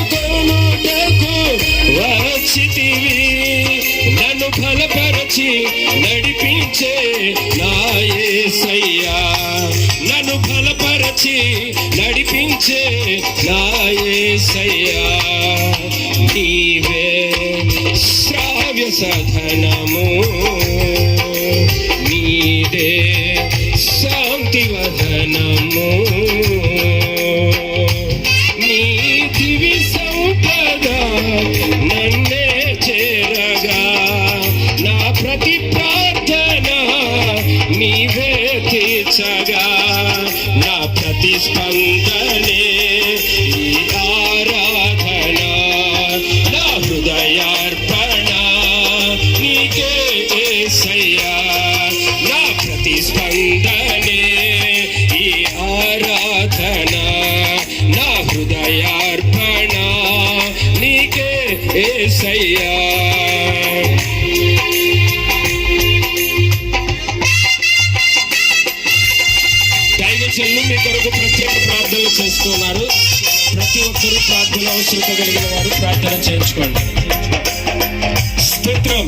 నన్నాదుకొనుటకు వచ్చితివి, నన్ను బలపరచి నడిపించే నా యేసయ్యా, నన్ను బలపరచి నడిపించే నా యేసయ్యా. నీవే శ్రావ్య సధనము, నీదే శాంతి వదనము, నీ దివి సంపద నన్నే చేరగా, నా ప్రతి ప్రార్థన నీవే తీర్చగా, నా ప్రతి స్పందనే ఈ ఆరాధన, నా హృదయార్పణ నీకే యేసయ్యా, నా ప్రతి స్పందనే ఈ ఆరాధన, నా హృదయార్పణ నీకే యేసయ్యా. దైవజనులు మీ కొరకు ప్రత్యేక ప్రార్థనలు చేస్తున్నారు. ప్రతి ఒక్కరూ ప్రార్థన అవసరత కలిగిన వారు ప్రార్థన చేయించుకోండి. స్తోత్రం.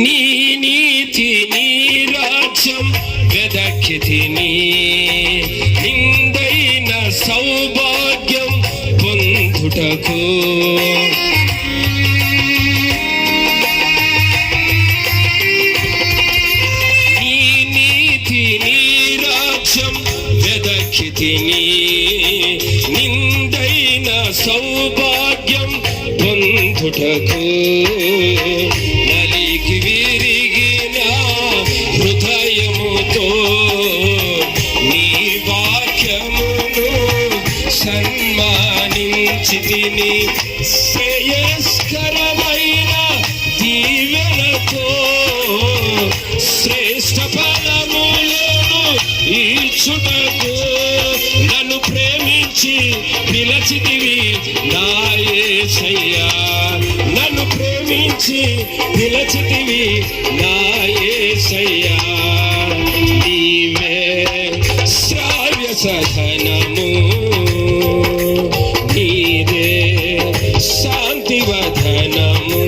నీ నీతి నీ రాజ్యం వెదకితిని, నిందైన సౌభాగ్యం పొందుటకు, నీ నీతి నీ రాజ్యం వెదకితిని, నిందైన సౌభాగ్యం పొందుటకు, నలిగి విరిగిన హృదయముతో నీ వాక్యమును సన్మానించితిని, శ్రేయస్కరమైన దీవెనతో శ్రేష్ఠ ఫలములను ఇచ్చుటకు, నన్ను ప్రేమించి పిలచితివి నా యేసయ్యా, నన్ను ప్రేమించి పిలచితివి నా యేసయ్యా. నీవే శ్రావ్య సధనము, నీదే శాంతి వదనము,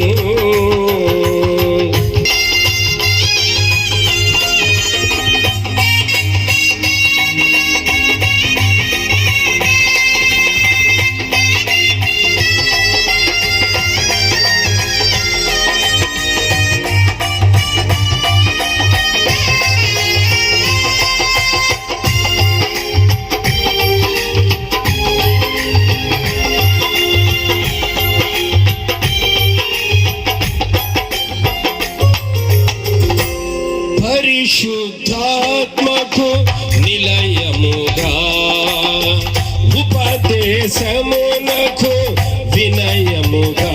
పరిశుద్ధాత్మకు నిలయముగా, ఉపదేశమునకు వినయముగా,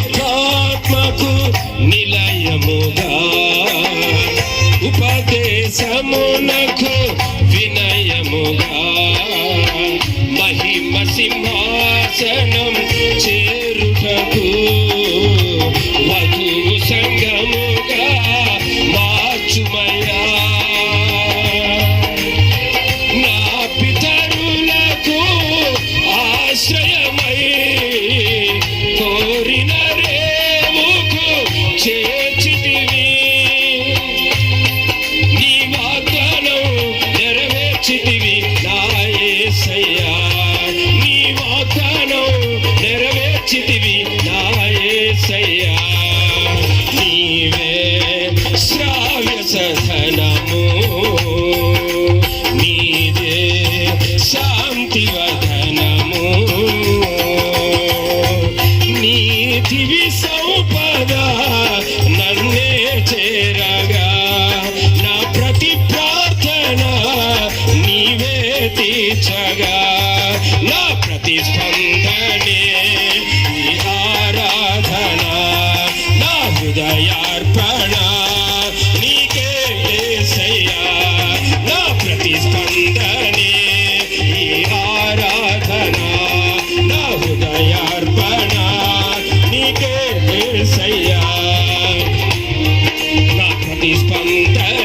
పరిశుద్ధాత్మకు నిలయముగా, ఉపదేశమునకు వినయముగా, మహిమ సింహాసనం చేరుటకు, వధువు సంగముగా మార్చుమయ్యా, నా పితరులకు ఆశ్రయమై కోరిన రేవుకు చేర్చితివి, నీ వాగ్దానం నెరవేర్చితివి నా యేసయ్యా, నీ వాగ్దానం నెరవేర్చితివి నా యేసయ్యా. నీవే శ్రావ్య సధనము, నీదే శాంతి వదనము, నీ దివి సంపద నన్నే చేరగా, నా ప్రతి ప్రార్థన నీవే తీర్చగా, ఉండగా నా ప్రతిస్పందనే ఈ ఆరాధన, నా హృదయార్పణ నీకే యేసయ్యా. నా ప్రతిస్పందనే ఈ ఆరాధన, నా హృదయార్పణ నీకే యేసయ్యా. నా ప్రతిస్పందనే